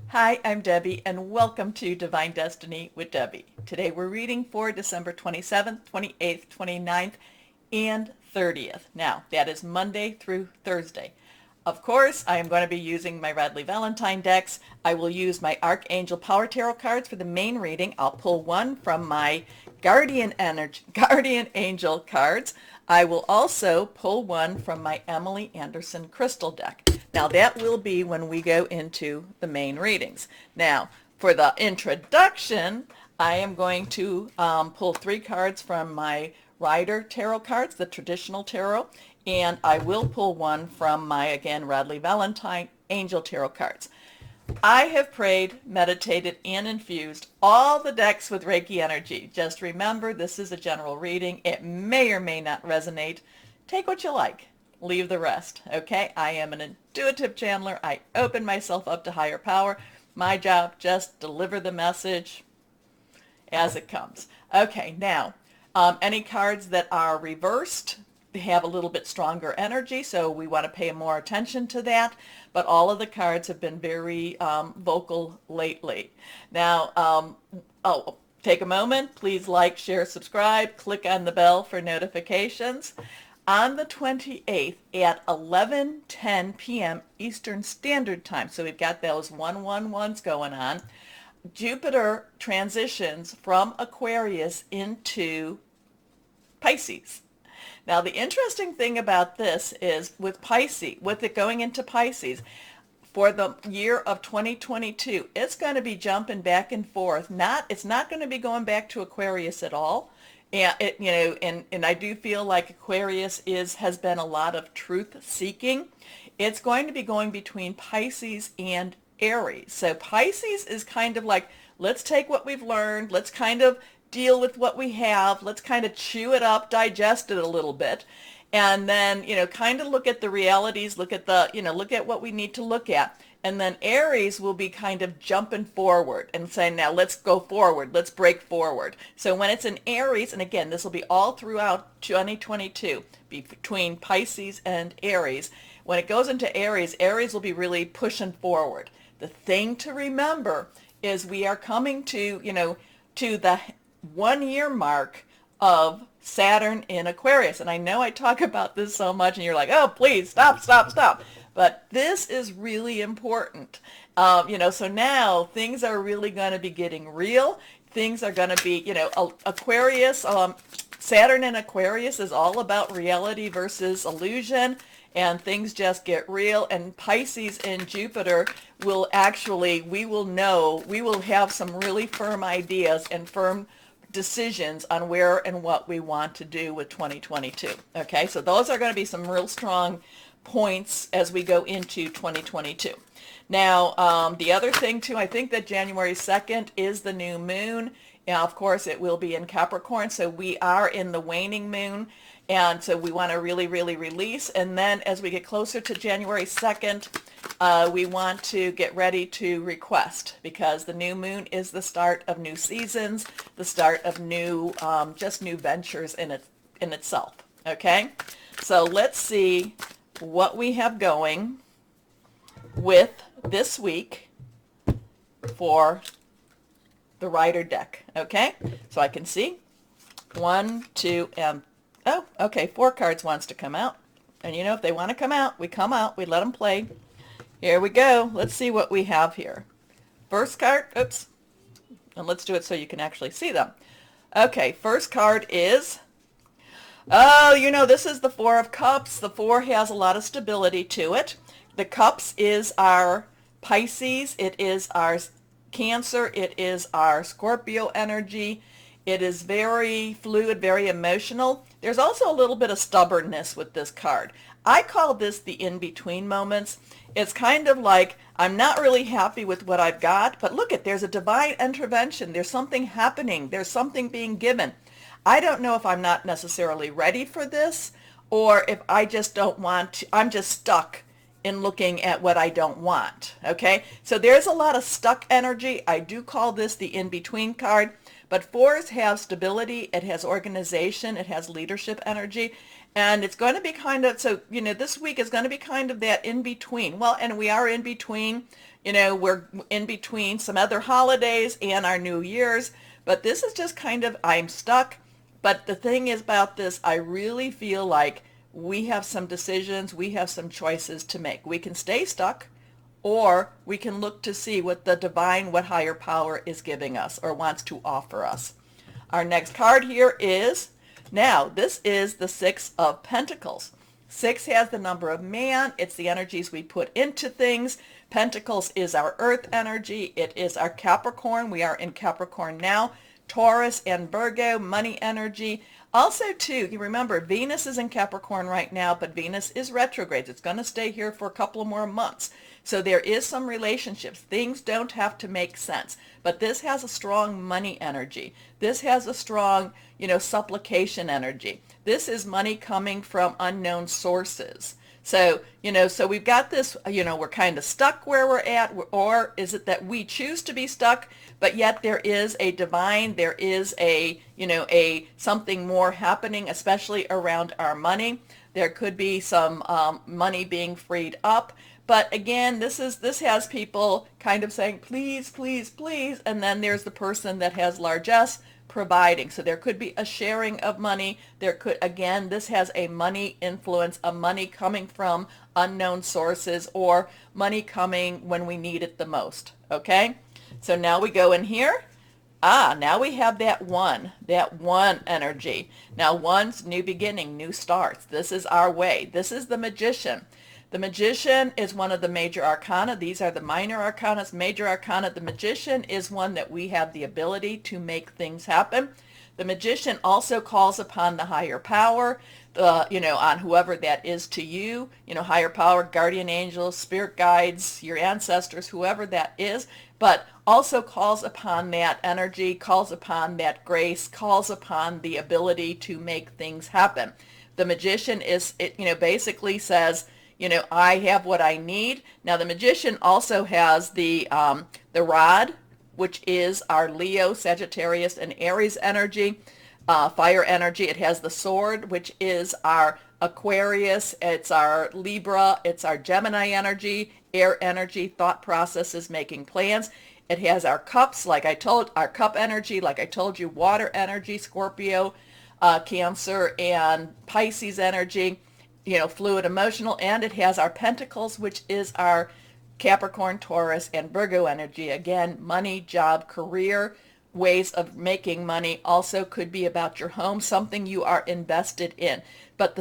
Hi, I'm Debbie, and welcome to Divine Destiny with Debbie. Today we're reading for December 27th, 28th, 29th, and 30th. Now, that is Monday through Thursday. Of course, I am going to be using my Radley Valentine decks. I will use my Archangel Power Tarot cards for the main reading. I'll pull one from my Guardian Angel cards. I will also pull one from my Emily Anderson Crystal deck. Now that will be when we go into the main readings. Now, for the introduction, I am going to pull three cards from my Ryder tarot cards, the traditional tarot, and I will pull one from my, again, Radley Valentine Angel tarot cards. I have prayed, meditated, and infused all the decks with Reiki energy. Just remember, this is a general reading. It may or may not resonate. Take what you like. Leave the rest, okay? I am an intuitive channeler. I open myself up to higher power. My job, just deliver the message as it comes. Okay, now, any cards that are reversed have a little bit stronger energy, so we want to pay more attention to that. But all of the cards have been very vocal lately. Now, take a moment. Please like, share, subscribe. Click on the bell for notifications. On the 28th at 11:10 p.m. Eastern Standard Time, so we've got those 111s going on, Jupiter transitions from Aquarius into Pisces. Now, the interesting thing about this is with Pisces, with it going into Pisces, for the year of 2022, it's going to be jumping back and forth. It's not going to be going back to Aquarius at all. And and I do feel like Aquarius has been a lot of truth seeking. It's going to be going between Pisces and Aries. So Pisces is kind of like, let's take what we've learned, let's kind of deal with what we have, let's kind of chew it up, digest it a little bit, and then, kind of look at the realities, look at what we need to look at. And then Aries will be kind of jumping forward and saying, now let's go forward, let's break forward. So when it's in Aries, and again, this will be all throughout 2022, between Pisces and Aries. When it goes into Aries, Aries will be really pushing forward. The thing to remember is we are coming to the 1 year mark of Saturn in Aquarius. And I know I talk about this so much and you're like, oh, please stop. But this is really important. So now things are really going to be getting real. Things are going to be, Aquarius, Saturn in Aquarius is all about reality versus illusion. And things just get real. And Pisces and Jupiter will we will have some really firm ideas and firm decisions on where and what we want to do with 2022. Okay, so those are going to be some real strong points as we go into 2022. Now, the other thing too, I think that January 2nd is the new moon. And of course, it will be in Capricorn, so we are in the waning moon. And so we want to really, really release. And then as we get closer to January 2nd, we want to get ready to request, because the new moon is the start of new seasons, the start of new ventures in itself. Okay? So let's see what we have going with this week for the Ryder deck. Okay? So I can see 1, 2, and oh, okay, 4 cards wants to come out. And if they want to come out, we come out, we let them play. Here we go. Let's see what we have here. First card, oops. And let's do it so you can actually see them. Okay, first card is, this is the 4 of Cups. The 4 has a lot of stability to it. The Cups is our Pisces. It is our Cancer. It is our Scorpio energy. It is very fluid, very emotional. There's also a little bit of stubbornness with this card. I call this the in-between moments. It's kind of like, I'm not really happy with what I've got, but look there's a divine intervention. There's something happening. There's something being given. I don't know if I'm not necessarily ready for this, or if I just don't want to, I'm just stuck in looking at what I don't want. Okay? So there's a lot of stuck energy. I do call this the in-between card. But 4s have stability, it has organization, it has leadership energy, And it's going to be kind of, so, this week is going to be kind of that in between. Well, and we are in between, we're in between some other holidays and our New Year's. But this is just kind of, I'm stuck. But the thing is about this, I really feel like we have some decisions, we have some choices to make. We can stay stuck, or we can look to see what the divine, what higher power is giving us or wants to offer us. Our next card here is, now this is the Six of Pentacles. Six has the number of man. It's the energies we put into things. Pentacles is our earth energy. It is our Capricorn. We are in Capricorn now. Taurus and Virgo, money energy. Also, too, you remember, Venus is in Capricorn right now, but Venus is retrograde. It's going to stay here for a couple of more months. So there is some relationships. Things don't have to make sense. But this has a strong money energy. This has a strong, supplication energy. This is money coming from unknown sources. So, so we've got this, we're kind of stuck where we're at, or is it that we choose to be stuck, but yet there is a divine, there is a, something more happening, especially around our money. There could be some money being freed up. But again, this has people kind of saying, please, please, please. And then there's the person that has largesse providing. So there could be a sharing of money. There could, again, this has a money influence, a money coming from unknown sources, or money coming when we need it the most. Okay? So now we go in here. Now we have that one energy. Now one's new beginning, new starts. This is our way. This is the Magician. The Magician is one of the major arcana. These are the minor arcana. Major arcana, the Magician is one that we have the ability to make things happen. The Magician also calls upon the higher power, on whoever that is to you, higher power, guardian angels, spirit guides, your ancestors, whoever that is, but also calls upon that energy, calls upon that grace, calls upon the ability to make things happen. The Magician basically says, I have what I need. Now the Magician also has the rod, which is our Leo, Sagittarius, and Aries energy, fire energy. It has the sword, which is our Aquarius. It's our Libra. It's our Gemini energy, air energy, thought processes, making plans. It has our cups, our cup energy, like I told you, water energy, Scorpio, Cancer, and Pisces energy. Fluid, emotional, and it has our Pentacles, which is our Capricorn, Taurus, and Virgo energy. Again, money, job, career, ways of making money. Also could be about your home, something you are invested in.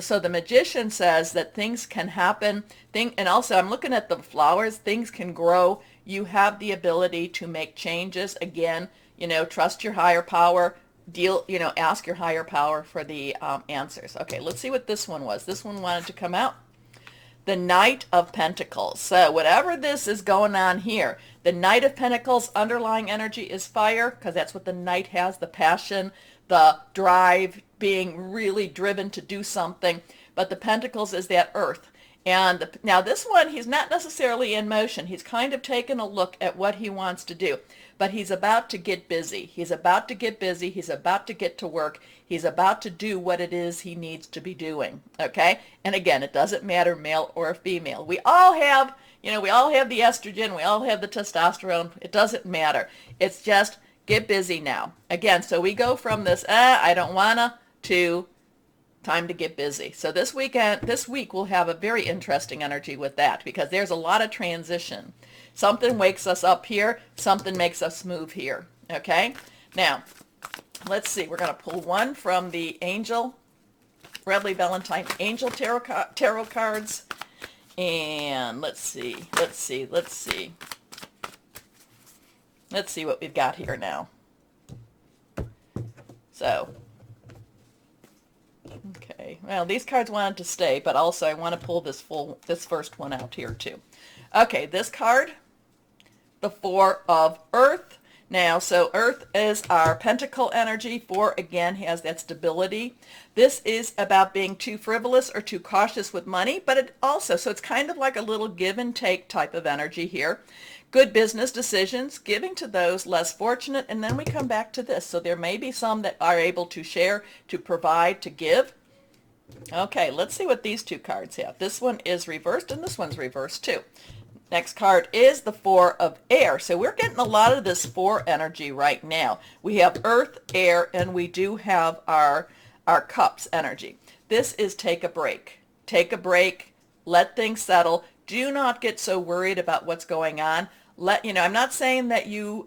So the Magician says that things can happen. And also I'm looking at the flowers. Things can grow. You have the ability to make changes. Again, trust your higher power. Ask your higher power for the answers. Okay, let's see what this one was. This one wanted to come out. The Knight of Pentacles. So whatever this is going on here, the Knight of Pentacles underlying energy is fire, because that's what the Knight has, the passion, the drive, being really driven to do something. But the Pentacles is that earth. And now this one, he's not necessarily in motion. He's kind of taken a look at what he wants to do. But he's about to get busy. He's about to get busy. He's about to get to work. He's about to do what it is he needs to be doing. Okay? And again, it doesn't matter male or female. We all have, we all have the estrogen. We all have the testosterone. It doesn't matter. It's just get busy now. Again, so we go from this, I don't wanna, to time to get busy. So this week we'll have a very interesting energy with that, because there's a lot of transition. Something wakes us up here, something makes us move here. Okay? Now, let's see. We're going to pull one from the Angel, Redley Valentine Angel Tarot cards. And let's see what we've got here now. So, okay. Well, these cards wanted to stay, but also I want to pull this first one out here too. Okay, this card, the Four of Earth. Now, so Earth is our pentacle energy. Four, again, has that stability. This is about being too frivolous or too cautious with money, but it also, so it's kind of like a little give and take type of energy here. Good business decisions, giving to those less fortunate, and then we come back to this. So there may be some that are able to share, to provide, to give. Okay, let's see what these two cards have. This one is reversed and this one's reversed too. Next card is the Four of Air. So we're getting a lot of this four energy right now. We have Earth, Air, and we do have our Cups energy. This is take a break. Take a break. Let things settle. Do not get so worried about what's going on. I'm not saying that you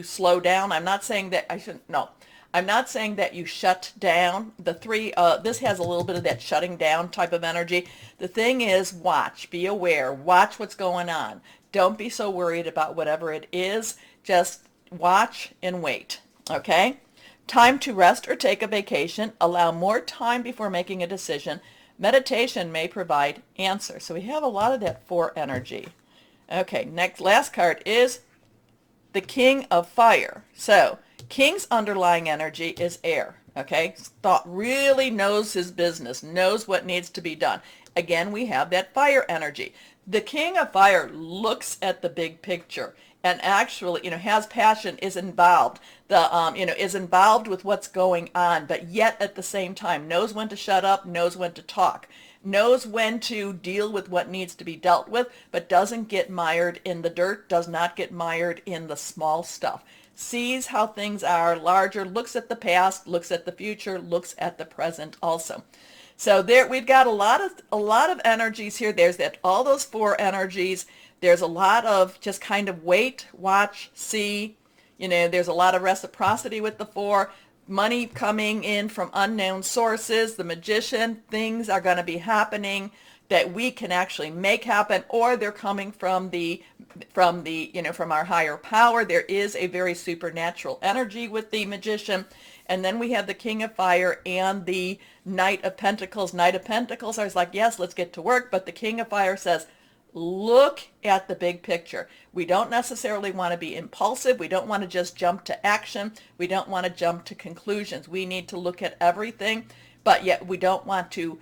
slow down. I'm not saying that I shouldn't. No, I'm not saying that you shut down. This has a little bit of that shutting down type of energy. The thing is, watch, be aware, watch what's going on. Don't be so worried about whatever it is. Just watch and wait, okay? Time to rest or take a vacation. Allow more time before making a decision. Meditation may provide answers. So we have a lot of that four energy. Okay, last card is the King of Fire. So King's underlying energy is air, okay? Thought really knows his business, knows what needs to be done. Again, we have that fire energy. The King of Fire looks at the big picture and actually, has passion, is involved, is involved with what's going on, but yet at the same time knows when to shut up, knows when to talk, knows when to deal with what needs to be dealt with, but doesn't get mired in the dirt, does not get mired in the small stuff. Sees how things are larger, looks at the past, looks at the future, looks at the present also. So there we've got a lot of energies here. There's all those four energies. There's a lot of just kind of wait, watch, see. There's a lot of reciprocity with the four. Money coming in from unknown sources. The Magician, things are going to be happening that we can actually make happen, or they're coming from from our higher power. There is a very supernatural energy with the Magician. And then we have the King of Fire and the Knight of Pentacles. Knight of Pentacles, I was like, yes, let's get to work. But the King of Fire says, look at the big picture. We don't necessarily want to be impulsive. We don't want to just jump to action. We don't want to jump to conclusions. We need to look at everything, but yet we don't want to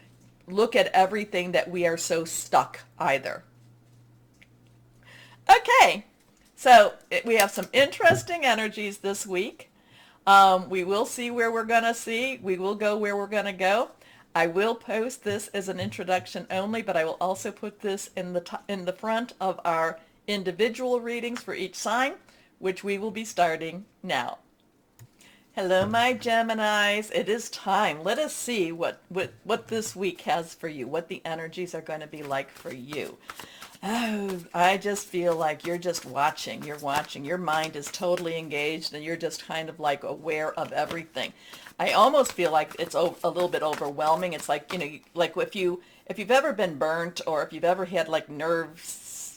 look at everything that we are so stuck either. Okay, so we have some interesting energies this week. We will see where we're going to see. We will go where we're going to go. I will post this as an introduction only, but I will also put this in the front of our individual readings for each sign, which we will be starting now. Hello, my Geminis. It is time. Let us see what this week has for you, what the energies are going to be like for you. Oh, I just feel like you're just watching. You're watching. Your mind is totally engaged, and you're just kind of like aware of everything. I almost feel like it's a little bit overwhelming. It's like, like if you've ever been burnt, or if you've ever had like nerves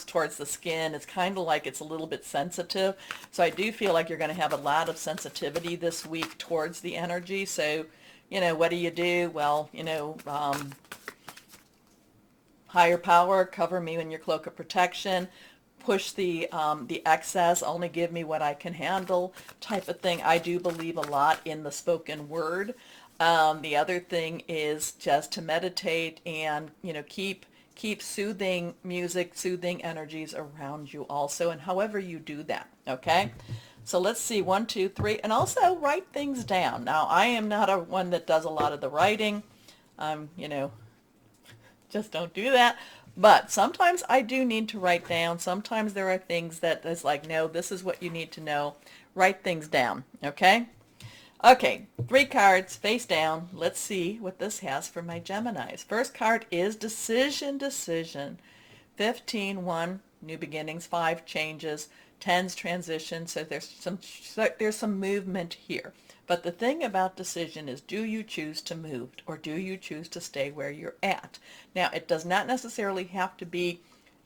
towards the skin, it's kind of like it's a little bit sensitive. So I do feel like you're going to have a lot of sensitivity this week towards the energy. So, what do? Well, higher power, cover me in your cloak of protection, push the excess, only give me what I can handle type of thing. I do believe a lot in the spoken word. The other thing is just to meditate and, keep soothing music, soothing energies around you also, and however you do that, okay? So let's see, 1, 2, 3, and also write things down. Now, I am not one that does a lot of the writing. Just don't do that. But sometimes I do need to write down. Sometimes there are things that is like, no, this is what you need to know. Write things down, okay? Okay, 3 cards face down. Let's see what this has for my Geminis. First card is decision. 15, 1, new beginnings, 5, changes, 10's transition. So there's some movement here. But the thing about decision is, do you choose to move, or do you choose to stay where you're at? Now, it does not necessarily have to be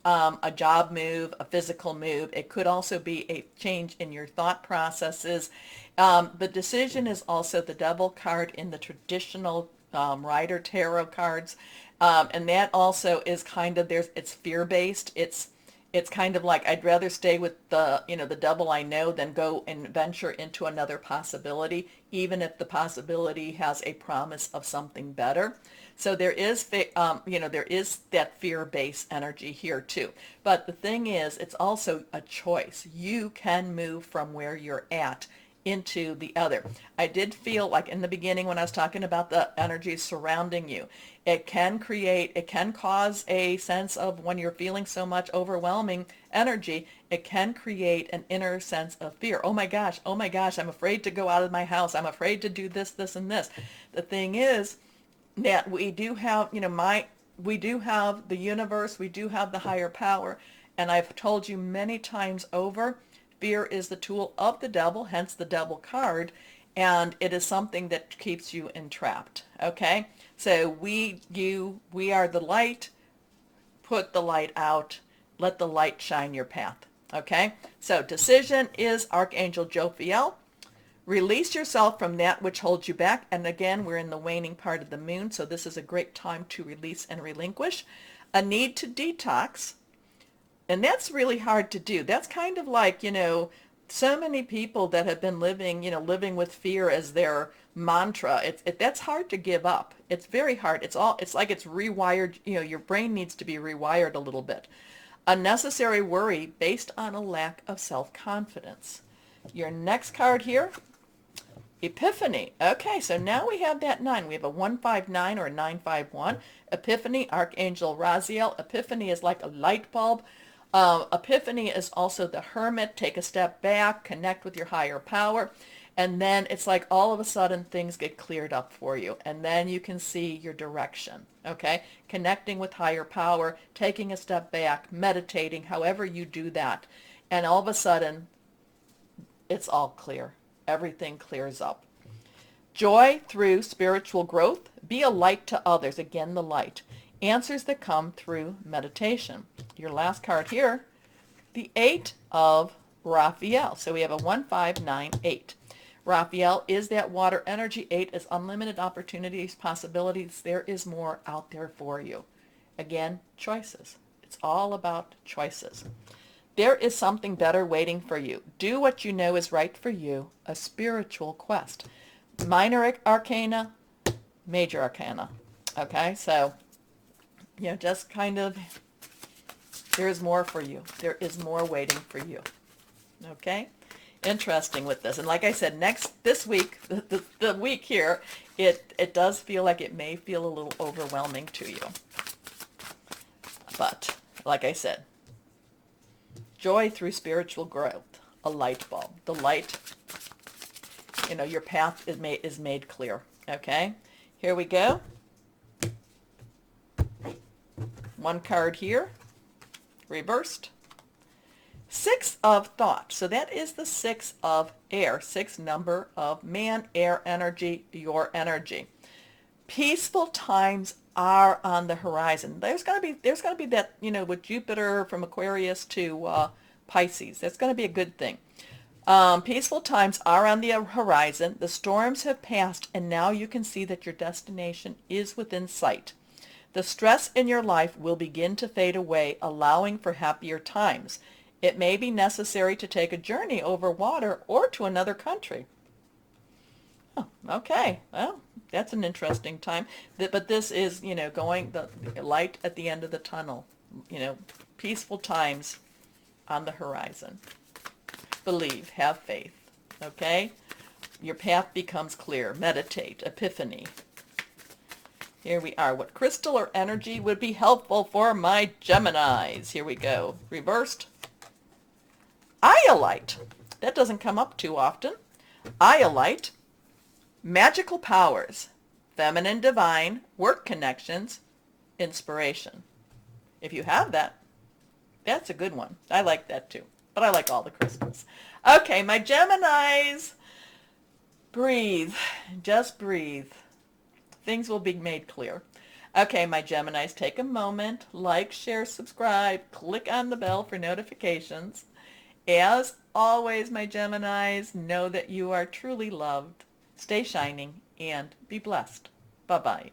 a job move, a physical move. It could also be a change in your thought processes. The decision is also the Devil card in the traditional Ryder tarot cards. And that also is kind of, it's fear-based. It's kind of like, I'd rather stay with the devil I know than go and venture into another possibility, even if the possibility has a promise of something better. So there is, there is that fear-based energy here too. But the thing is, it's also a choice. You can move from where you're at into the other. I did feel like in the beginning when I was talking about the energies surrounding you, it can cause a sense of, when you're feeling so much overwhelming energy, it can create an inner sense of fear. Oh my gosh, I'm afraid to go out of my house. I'm afraid to do this, this, and this. The thing is that we do have, we do have the universe, we do have the higher power, and I've told you many times over, fear is the tool of the devil, hence the devil card, and it is something that keeps you entrapped, okay? So we are the light, put the light out, let the light shine your path, okay? So decision is Archangel Jophiel. Release yourself from that which holds you back. And again, we're in the waning part of the moon, so this is a great time to release and relinquish. A need to detox. And that's really hard to do. That's kind of like, so many people that have been living with fear as their mantra. That's hard to give up. It's very hard. It's like it's rewired. Your brain needs to be rewired a little bit. Unnecessary worry based on a lack of self-confidence. Your next card here, Epiphany. Okay, so now we have that 9. We have a 159 or a 951. Epiphany, Archangel Raziel. Epiphany is like a light bulb. Epiphany is also the hermit. Take a step back, connect with your higher power, and then it's like all of a sudden things get cleared up for you, and then you can see your direction, okay? Connecting with higher power, taking a step back, meditating, however you do that, and all of a sudden it's all clear. Everything clears up. Joy through spiritual growth. Be a light to others. Again, the light. Answers that come through meditation. Your last card here, the 8 of Raphael. So we have a 1598. Raphael is that water energy. 8 is unlimited opportunities, possibilities. There is more out there for you. Again, choices. It's all about choices. There is something better waiting for you. Do what you know is right for you. A spiritual quest. Minor arcana, major arcana. Okay, so, just kind of, there is more for you. There is more waiting for you. Okay? Interesting with this. And like I said, this week, the week here, it does feel like it may feel a little overwhelming to you. But, like I said, joy through spiritual growth, a light bulb. The light, your path is made clear. Okay? Here we go. One card here, reversed. 6 of thought. So that is the 6 of air, 6 number of man, air energy, your energy. Peaceful times are on the horizon. There's going to be that, with Jupiter from Aquarius to Pisces. That's going to be a good thing. Peaceful times are on the horizon. The storms have passed, and now you can see that your destination is within sight. The stress in your life will begin to fade away, allowing for happier times. It may be necessary to take a journey over water or to another country. Oh, okay. Well, that's an interesting time. But this is, going the light at the end of the tunnel. Peaceful times on the horizon. Believe, have faith. Okay? Your path becomes clear. Meditate. Epiphany. Here we are. What crystal or energy would be helpful for my Geminis? Here we go. Reversed. Iolite. That doesn't come up too often. Iolite. Magical powers. Feminine divine. Work connections. Inspiration. If you have that, that's a good one. I like that too. But I like all the crystals. Okay, my Geminis. Breathe. Just breathe. Things will be made clear. Okay, my Geminis, take a moment, like, share, subscribe, click on the bell for notifications. As always, my Geminis, know that you are truly loved. Stay shining and be blessed. Bye-bye.